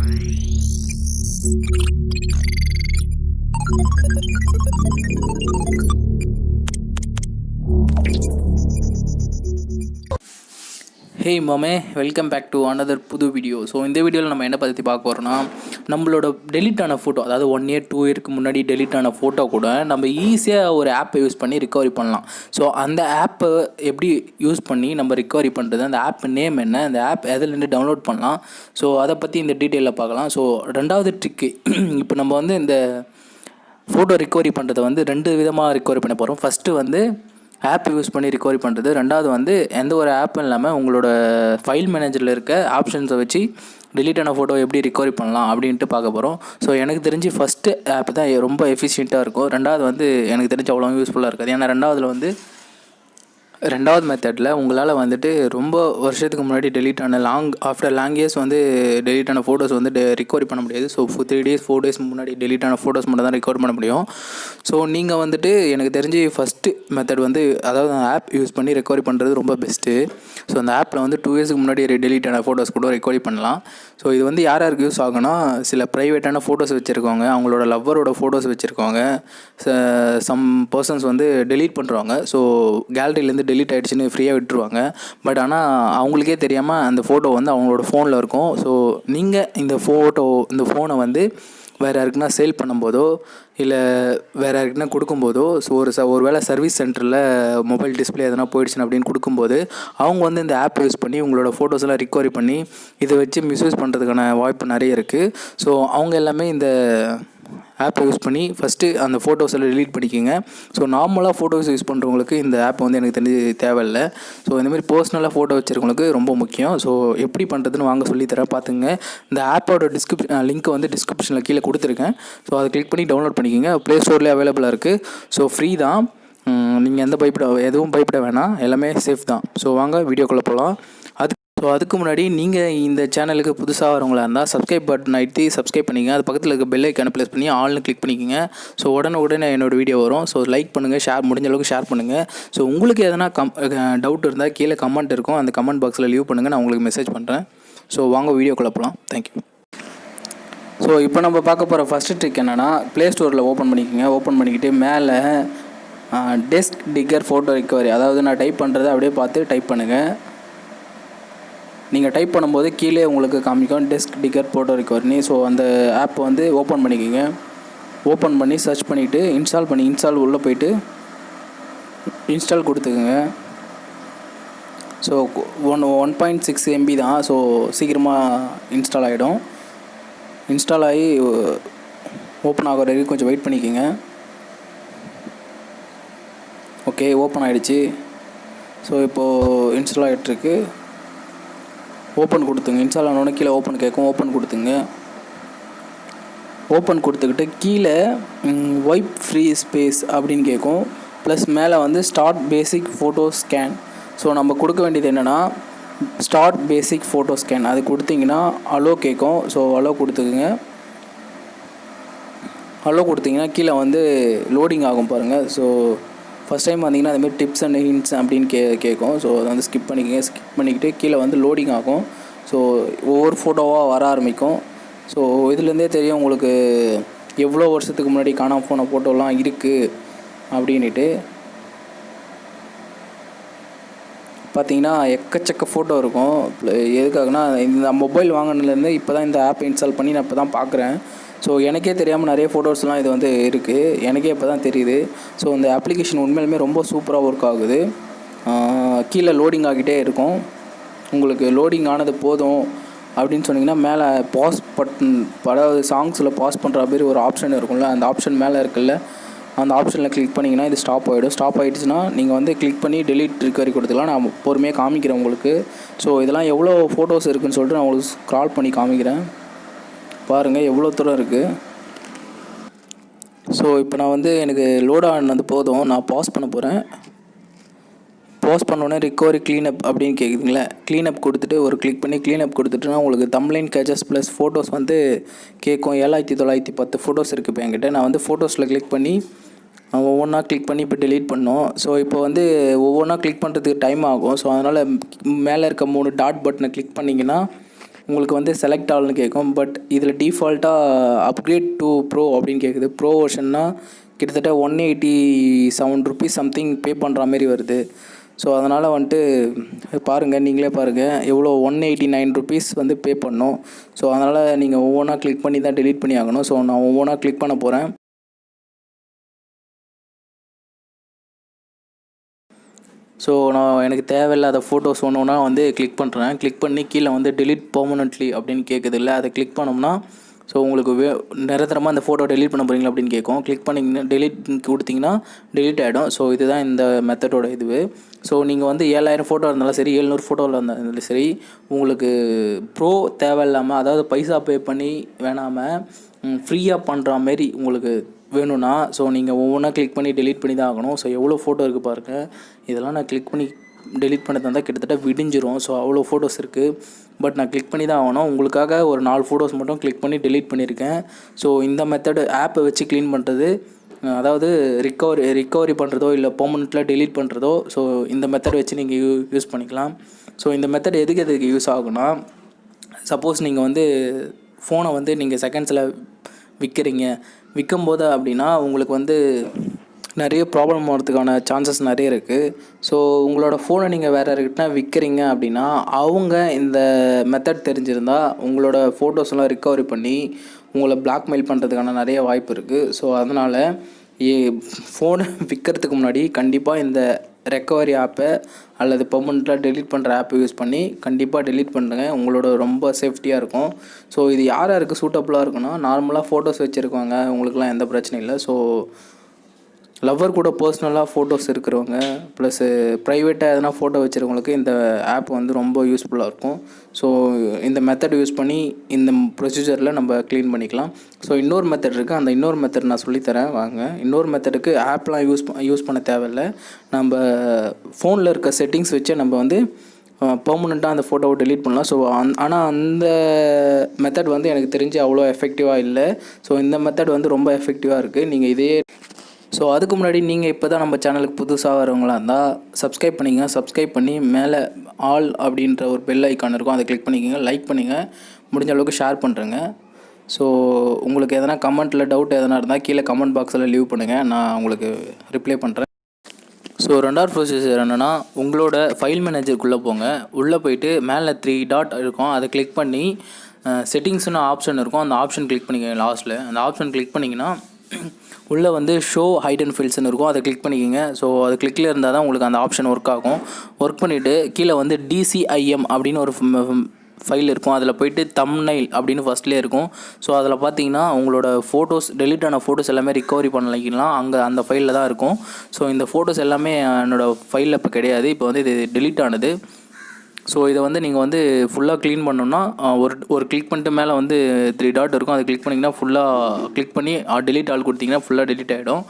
ஹே மாமே, welcome back to another புது video. So இந்த வீடியோவில் நம்ம என்ன பற்றி பார்க்க போகிறோம்னா, நம்மளோட டெலிட் ஆன ஃபோட்டோ, அதாவது 1 year 2 yearக்கு முன்னாடி டெலிட் ஆன ஃபோட்டோ கூட நம்ம ஈஸியாக ஒரு ஆப்பை யூஸ் பண்ணி ரிகவரி பண்ணலாம். ஸோ அந்த ஆப்பை எப்படி யூஸ் பண்ணி நம்ம ரிகவரி பண்ணுறது, அந்த ஆப் நேம் என்ன, அந்த ஆப் எதுலேருந்து டவுன்லோட் பண்ணலாம், ஸோ அதை பற்றி இந்த டீட்டெயிலில் பார்க்கலாம். ஸோ ரெண்டாவது ட்ரிக்கு, இப்போ நம்ம வந்து இந்த ஃபோட்டோ ரிகவரி பண்ணுறதை வந்து 2 விதமாக ரிகவரி பண்ண போகிறோம். ஃபஸ்ட்டு வந்து ஆப் யூஸ் பண்ணி ரிகவரி பண்ணுறது. ரெண்டாவது வந்து எந்த ஒரு ஆப்பும் இல்லாமல் உங்களோட ஃபைல் மேனேஜரில் இருக்க ஆப்ஷன்ஸை வச்சு டெலிட் ஆன ஃபோட்டோ எப்படி ரிகவரி பண்ணலாம் அப்படின்ட்டு பார்க்க போகிறோம். ஸோ எனக்கு தெரிஞ்சு ஃபஸ்ட்டு ஆப் தான் ரொம்ப எஃபிஷியண்ட்டாக இருக்கும். ரெண்டாவது வந்து எனக்கு தெரிஞ்சு அவ்வளோ யூஸ்ஃபுல்லாக இருக்காது. ஏன்னா ரெண்டாவது மெத்தடில் உங்களால் வந்துட்டு ரொம்ப வருஷத்துக்கு முன்னாடி டெலிட் ஆன ஆஃப்டர் லாங் இயர்ஸ் வந்து டெலிட் ஆன ஃபோட்டோஸ் வந்து ரிகவரி பண்ண முடியாது. ஸோ 3 days 4 days முன்னாடி டெலிட் ஆன ஃபோட்டோஸ் மட்டும் தான் ரிகவர் பண்ண முடியும். ஸோ நீங்கள் வந்துட்டு எனக்கு தெரிஞ்சு ஃபஸ்ட்டு மெத்தட் வந்து, அதாவது ஆப் யூஸ் பண்ணி ரிகவரி பண்ணுறது ரொம்ப பெஸ்ட்டு. ஸோ அந்த ஆப்பில் வந்து 2 yearsக்கு முன்னாடி டெலிட் ஆன ஃபோட்டோஸ் கூட ரிகவரி பண்ணலாம். ஸோ இது வந்து யாருக்கு யூஸ் ஆகுனா, சில ப்ரைவேட்டான ஃபோட்டோஸ் வச்சுருக்கவங்க, அவங்களோட லவ்வரோட ஃபோட்டோஸ் வச்சுருக்கவங்க, சம் பர்சன்ஸ் வந்து டெலீட் பண்ணுறாங்க. ஸோ கேலரியிலேருந்து டெலிட் ஆகிடுச்சின்னு ஃப்ரீயாக விட்டுருவாங்க. பட் ஆனால் அவங்களுக்கே தெரியாமல் அந்த ஃபோட்டோ வந்து அவங்களோட ஃபோனில் இருக்கும். ஸோ நீங்கள் இந்த ஃபோனை வந்து வேறு யாருக்குன்னா சேல் பண்ணும்போதோ இல்லை வேறு யாருக்குன்னா கொடுக்கும்போதோ, ஸோ ஒரு வேளை சர்வீஸ் சென்டரில் மொபைல் டிஸ்பிளே எதனா போயிடுச்சுன்னு அப்படின்னு கொடுக்கும்போது, அவங்க வந்து இந்த ஆப் யூஸ் பண்ணி உங்களோட ஃபோட்டோஸ்லாம் ரிகவரி பண்ணி இதை வச்சு மிஸ்யூஸ் பண்ணுறதுக்கான வாய்ப்பு நிறைய இருக்குது. ஸோ அவங்க எல்லாமே இந்த ஆப்பை யூஸ் பண்ணி ஃபஸ்ட்டு அந்த ஃபோட்டோஸ் எல்லாம் டெலீட் பண்ணிக்கோங்க. ஸோ நார்மலாக ஃபோட்டோஸ் யூஸ் பண்ணுறவங்களுக்கு இந்த ஆப் வந்து எனக்கு தெரிஞ்சு தேவையில்லை. ஸோ இந்தமாதிரி பர்சனலாக ஃபோட்டோ வச்சுருக்கவங்களுக்கு ரொம்ப முக்கியம். ஸோ எப்படி பண்ணுறதுன்னு வாங்க சொல்லித்தரேன், பார்த்துங்க. இந்த ஆப்போட லிங்க்கை வந்து டிஸ்கிரிப்ஷனில் கீழே கொடுத்துருக்கேன். ஸோ அதை கிளிக் பண்ணி டவுன்லோட் பண்ணிக்கோங்க. ப்ளே ஸ்டோர்லேயே அவைலபிளாக இருக்குது. ஸோ ஃப்ரீ தான். நீங்கள் எதுவும் பயப்பட வேணாம், எல்லாமே சேஃப் தான். ஸோ வாங்க வீடியோக்குள்ளே போகலாம். அதுக்கு முன்னாடி நீங்கள் இந்த சேனலுக்கு புதுசாக வரவங்களா இருந்தால் சப்ஸ்கிரைப் பட்டன் அழுத்தி சப்ஸ்கிரைப் பண்ணிக்கங்க. அது பக்கத்தில் இருக்க பெல் ஐக்கானை ப்ரெஸ் பண்ணி ஆல்னு கிளிக் பண்ணிக்கோங்க. ஸோ உடனே என்னோடய வீடியோ வரும். ஸோ லைக் பண்ணுங்கள், முடிஞ்ச அளவுக்கு ஷேர் பண்ணுங்கள். ஸோ உங்களுக்கு எதனா டவுட் இருந்தால் கீழே கமெண்ட் இருக்கும், அந்த கமெண்ட் பாக்ஸில் லீவ் பண்ணுங்கள், நான் உங்களுக்கு மெசேஜ் பண்ணுறேன். ஸோ வாங்க வீடியோக்குள்ளே போகலாம். தேங்க்யூ. ஸோ இப்போ நம்ம பார்க்க போகிற ஃபஸ்ட்டு ட்ரிக் என்னென்னா, ப்ளே ஸ்டோரில் ஓப்பன் பண்ணிக்கோங்க. ஓப்பன் பண்ணிக்கிட்டு மேலே டெஸ்க் டிக்கர் ஃபோட்டோ ரிகவரி, அதாவது நான் டைப் பண்ணுறதை அப்படியே பார்த்து டைப் பண்ணுங்கள். நீங்கள் டைப் பண்ணும்போது கீழே உங்களுக்கு காமிக்கும் desk ticker photo recovery. So அந்த ஆப் வந்து ஓப்பன் பண்ணிக்கோங்க. ஓப்பன் பண்ணி சர்ச் பண்ணிவிட்டு இன்ஸ்டால் உள்ளே போய்ட்டு இன்ஸ்டால் கொடுத்துக்குங்க. ஸோ 1.6 MB தான். ஸோ சீக்கிரமாக இன்ஸ்டால் ஆகிடும். இன்ஸ்டால் ஆகி ஓப்பன் ஆகிற வரைக்கும் கொஞ்சம் வெயிட் பண்ணிக்கோங்க. ஓகே, ஓப்பன் ஆகிடுச்சு. ஸோ இப்போது இன்ஸ்டால் ஆகிட்டுருக்கு. ஓப்பன் கொடுத்துங்க. இன்ஸ்டால் ஆனோடனே கீழே ஓப்பன் கேட்கும், ஓப்பன் கொடுத்துங்க. ஓப்பன் கொடுத்துக்கிட்டு கீழே வைப் ஃப்ரீ ஸ்பேஸ் அப்படின்னு கேட்கும். ப்ளஸ் மேலே வந்து ஸ்டார்ட் பேசிக் ஃபோட்டோ ஸ்கேன். ஸோ நம்ம கொடுக்க வேண்டியது என்னென்னா, ஸ்டார்ட் பேசிக் ஃபோட்டோ ஸ்கேன் அது கொடுத்திங்கன்னா அலோ கேட்கும். So allow கொடுத்துக்குங்க. அலோ கொடுத்திங்கன்னா கீழே வந்து லோடிங் ஆகும் பாருங்கள். ஸோ ஃபஸ்ட் டைம் வந்தீங்கன்னா அதுமாதிரி டிப்ஸ் அண்ட் ஹிண்ட்ஸ் அப்படின்னு கேட்கும். ஸோ அதை வந்து ஸ்கிப் பண்ணிக்கிட்டு கீழே வந்து லோடிங் ஆகும். ஸோ ஒவ்வொரு ஃபோட்டோவாக வர ஆரம்பிக்கும். ஸோ இதுலேருந்தே தெரியும் உங்களுக்கு எவ்வளோ வருஷத்துக்கு முன்னாடி காணாமல் போன ஃபோட்டோலாம் இருக்குது அப்படின்ட்டு. பார்த்தீங்கன்னா எக்கச்சக்க ஃபோட்டோ இருக்கும். எதுக்காகனா, இந்த மொபைல் வாங்கினதுலேருந்து இப்போ தான் இந்த ஆப் இன்ஸ்டால் பண்ணி நான் இப்போ தான் பார்க்குறேன். ஸோ எனக்கே தெரியாமல் நிறைய ஃபோட்டோஸ்லாம் இது வந்து இருக்குது. எனக்கே இப்போ தான் தெரியுது. ஸோ இந்த அப்ளிகேஷன் உண்மையிலுமே ரொம்ப சூப்பராக ஒர்க் ஆகுது. கீழே லோடிங் ஆகிட்டே இருக்கும். உங்களுக்கு லோடிங் ஆனது போதும் அப்படின்னு சொன்னிங்கன்னா மேலே பாஸ் பட்டன், அதாவது சாங்ஸில் பாஸ் பண்ணுற மாதிரி ஒரு ஆப்ஷன் இருக்கும்ல, அந்த ஆப்ஷன் மேலே இருக்குல்ல, அந்த ஆப்ஷனில் கிளிக் பண்ணிங்கன்னா இது ஸ்டாப் ஆகிடும். ஸ்டாப் ஆகிடுச்சுன்னா நீங்கள் வந்து கிளிக் பண்ணி டெலிட் ரிகவரி கொடுத்துக்கலாம். நான் பொறுமையாக காமிக்கிறேன் உங்களுக்கு. ஸோ இதெல்லாம் எவ்வளோ ஃபோட்டோஸ் இருக்குதுன்னு சொல்லிட்டு நான் உங்களுக்கு ஸ்க்ரால் பண்ணி காமிக்கிறேன். பாருங்கள் எவ்வளோ தூரம் இருக்குது. ஸோ இப்போ நான் வந்து எனக்கு லோட் ஆனது போதும், நான் பாஸ் பண்ண போகிறேன். பாஸ் பண்ணோடனே ரிகவரி க்ளீனப் அப்படின்னு கேட்குதுங்களே, க்ளீனப் கொடுத்துட்டு ஒரு கிளிக் பண்ணி க்ளீனப் கொடுத்துட்டுனா உங்களுக்கு தம்ப்லைன் கேச்சஸ் ப்ளஸ் ஃபோட்டோஸ் வந்து கேட்கும். 7910 ஃபோட்டோஸ் இருக்குது இப்போ என்கிட்ட. நான் வந்து ஃபோட்டோஸில் கிளிக் பண்ணி ஒவ்வொன்றா கிளிக் பண்ணி இப்போ டெலீட் பண்ணோம். ஸோ இப்போ வந்து ஒவ்வொன்றா கிளிக் பண்ணுறதுக்கு டைம் ஆகும். ஸோ அதனால் மேலே இருக்க 3 டாட் பட்டனை கிளிக் பண்ணிங்கன்னா உங்களுக்கு வந்து செலக்ட் ஆல்னு கேட்கும். பட் இதில் டிஃபால்ட்டாக அப்கிரேட் டு ப்ரோ அப்படின்னு கேட்குது. ப்ரோ வெர்ஷன்னா கிட்டத்தட்ட 187 ருபீஸ் சம்திங் பே பண்ணுற மாதிரி வருது. ஸோ அதனால் வந்துட்டு பாருங்கள், நீங்களே பாருங்கள் எவ்வளோ 189 ருபீஸ் வந்து பே பண்ணோம். ஸோ அதனால் நீங்கள் ஒவ்வொன்றா கிளிக் பண்ணி தான் டெலீட் பண்ணி ஆகணும். ஸோ நான் ஒவ்வொன்றா கிளிக் பண்ண போகிறேன். ஸோ நான் எனக்கு தேவையில்லாத ஃபோட்டோஸ் ஒன்றுனா வந்து கிளிக் பண்ணுறேன். கிளிக் பண்ணி கீழே வந்து டெலீட் பெர்மனெண்ட்லி அப்படின்னு கேட்குது இல்லை, அதை கிளிக் பண்ணோம்னா ஸோ உங்களுக்கு நிரந்தரமாக அந்த ஃபோட்டோ டெலீட் பண்ண போகிறீங்களா அப்படின்னு கேட்கும். கிளிக் பண்ணிங்கன்னா டெலீட் கொடுத்திங்கன்னா டெலீட் ஆகிடும். ஸோ இதுதான் இந்த மெத்தடோட இதுவு. ஸோ நீங்கள் வந்து 7000 ஃபோட்டோ இருந்தாலும் சரி, 700 ஃபோட்டோவில் இருந்தாலும் சரி, உங்களுக்கு ப்ரோ தேவையில்லாமல், அதாவது பைசா பே பண்ணி வேணாமல் ஃப்ரீயாக பண்ணுற மாரி உங்களுக்கு வேணும்னா ஸோ நீங்கள் ஒவ்வொன்றா கிளிக் பண்ணி டெலீட் பண்ணி தான் ஆகணும். ஸோ எவ்வளோ ஃபோட்டோ இருக்குது பாருங்கள். இதெல்லாம் நான் கிளிக் பண்ணி டெலீட் பண்ணி தந்தால் கிட்டத்தட்ட விடிஞ்சிரும். ஸோ அவ்வளோ ஃபோட்டோஸ் இருக்குது. பட் நான் கிளிக் பண்ணி தான் ஆகணும். உங்களுக்காக ஒரு 4 ஃபோட்டோஸ் மட்டும் கிளிக் பண்ணி டெலீட் பண்ணியிருக்கேன். ஸோ இந்த மெத்தடு ஆப்பை வச்சு க்ளீன் பண்ணுறது, அதாவது ரிக்கவரி பண்ணுறதோ இல்லை பெர்மனெண்ட்டில் டெலீட் பண்ணுறதோ, ஸோ இந்த மெத்தட் வச்சு நீங்கள் யூஸ் பண்ணிக்கலாம். ஸோ இந்த மெத்தட் எதுக்கு யூஸ் ஆகுனா, சப்போஸ் நீங்கள் வந்து ஃபோனை வந்து நீங்கள் செகண்ட்ஸில் விற்கும்போது அப்படின்னா உங்களுக்கு வந்து நிறைய ப்ராப்ளம் வரதுக்கான சான்சஸ் நிறைய இருக்குது. ஸோ உங்களோட ஃபோனை நீங்கள் வேறு யார்கிட்ட விற்கிறீங்க அப்படின்னா அவங்க இந்த மெத்தட் தெரிஞ்சிருந்தால் உங்களோட ஃபோட்டோஸ்லாம் ரிக்கவரி பண்ணி உங்களை பிளாக்மெயில் பண்ணுறதுக்கான நிறைய வாய்ப்பு இருக்குது. ஸோ அதனால் ஃபோனை விற்கிறதுக்கு முன்னாடி கண்டிப்பாக இந்த ரெக்கவரி ஆப்பை அல்லது பெர்மனெண்ட்டாக டெலீட் பண்ணுற ஆப்பை யூஸ் பண்ணி கண்டிப்பாக டெலீட் பண்ணுங்க. உங்களோட ரொம்ப சேஃப்டியாக இருக்கும். ஸோ இது யாருக்கு சூட்டபுளாக இருக்குன்னா, நார்மலாக ஃபோட்டோஸ் வச்சுருக்காங்க, உங்களுக்குலாம் எந்த பிரச்சனையும் இல்லை. ஸோ லவ்வர் கூட பர்சனலாக ஃபோட்டோஸ் இருக்கிறவங்க ப்ளஸ்ஸு ப்ரைவேட்டாக எதனா ஃபோட்டோ வச்சுருக்கவங்களுக்கு இந்த ஆப் வந்து ரொம்ப யூஸ்ஃபுல்லாக இருக்கும். ஸோ இந்த மெத்தட் யூஸ் பண்ணி இந்த ப்ரொசீஜரில் நம்ம க்ளீன் பண்ணிக்கலாம். ஸோ இன்னொரு மெத்தட் இருக்குது. அந்த இன்னொரு மெத்தட் நான் சொல்லித்தரேன் வாங்க. இன்னொரு மெத்தடுக்கு ஆப்லாம் யூஸ் பண்ண தேவையில்லை. நம்ம ஃபோனில் இருக்க செட்டிங்ஸ் வச்சு நம்ம வந்து பெர்மனெண்ட்டாக அந்த ஃபோட்டோவை டெலீட் பண்ணலாம். ஸோ ஆனால் அந்த மெத்தட் வந்து எனக்கு தெரிஞ்சு அவ்வளோ எஃபெக்டிவாக இல்லை. ஸோ இந்த மெத்தட் வந்து ரொம்ப எஃபெக்டிவாக இருக்குது. நீங்கள் இதே ஸோ அதுக்கு முன்னாடி நீங்கள் இப்போ தான் நம்ம சேனலுக்கு புதுசாக வரவங்களா இருந்தால் சப்ஸ்கிரைப் பண்ணிங்க. சப்ஸ்கிரைப் பண்ணி மேலே ஆல் அப்படின்ற ஒரு பெல் ஐக்கான் இருக்கும், அதை கிளிக் பண்ணிக்கோங்க. லைக் பண்ணுங்கள், முடிஞ்ச அளவுக்கு ஷேர் பண்ணுறேங்க. ஸோ உங்களுக்கு எதனா கமெண்ட்டில் டவுட் எதனா இருந்தால் கீழே கமெண்ட் பாக்ஸில் லீவ் பண்ணுங்கள், நான் உங்களுக்கு ரிப்ளை பண்ணுறேன். ஸோ ரெண்டாவது ப்ரொசீஜர் என்னென்னா, உங்களோட ஃபைல் மேனேஜருக்குள்ளே போங்க. உள்ளே போயிட்டு மேலே 3 டாட் இருக்கும், அதை கிளிக் பண்ணி செட்டிங்ஸ்னு ஆப்ஷன் இருக்கும், அந்த ஆப்ஷன் கிளிக் பண்ணிக்கோங்க. லாஸ்ட்டில் அந்த ஆப்ஷன் கிளிக் பண்ணிங்கன்னா உள்ளே வந்து ஷோ ஹைட் அண்ட் ஃபீல்ட்ஸ்னு இருக்கும், அதை கிளிக் பண்ணிக்கோங்க. ஸோ அது கிளிக்கில் இருந்தால் தான் உங்களுக்கு அந்த ஆப்ஷன் ஒர்க் ஆகும். ஒர்க் பண்ணிவிட்டு கீழே வந்து DCIM அப்படின்னு ஒரு ஃபைல் இருக்கும், அதில் போய்ட்டு தம்ப்நெயில் அப்படின்னு ஃபஸ்ட்லேயே இருக்கும். ஸோ அதில் பார்த்தீங்கன்னா உங்களோட ஃபோட்டோஸ், டெலிட் ஆன ஃபோட்டோஸ் எல்லாமே ரிக்கவரி பண்ணலாம். அங்கே அந்த ஃபைலில் தான் இருக்கும். ஸோ இந்த ஃபோட்டோஸ் எல்லாமே என்னோடய ஃபைலில் இப்போ கிடையாது, இப்போ வந்து இது டெலிட் ஆனது. ஸோ இதை வந்து நீங்கள் வந்து ஃபுல்லாக க்ளீன் பண்ணணுன்னா ஒரு கிளிக் பண்ணிட்டு மேலே வந்து 3 டாட் இருக்கும், அதை கிளிக் பண்ணிங்கன்னா ஃபுல்லாக கிளிக் பண்ணி டெலிட் ஆல் கொடுத்தீங்கன்னா ஃபுல்லாக டெலிட் ஆகிடும்.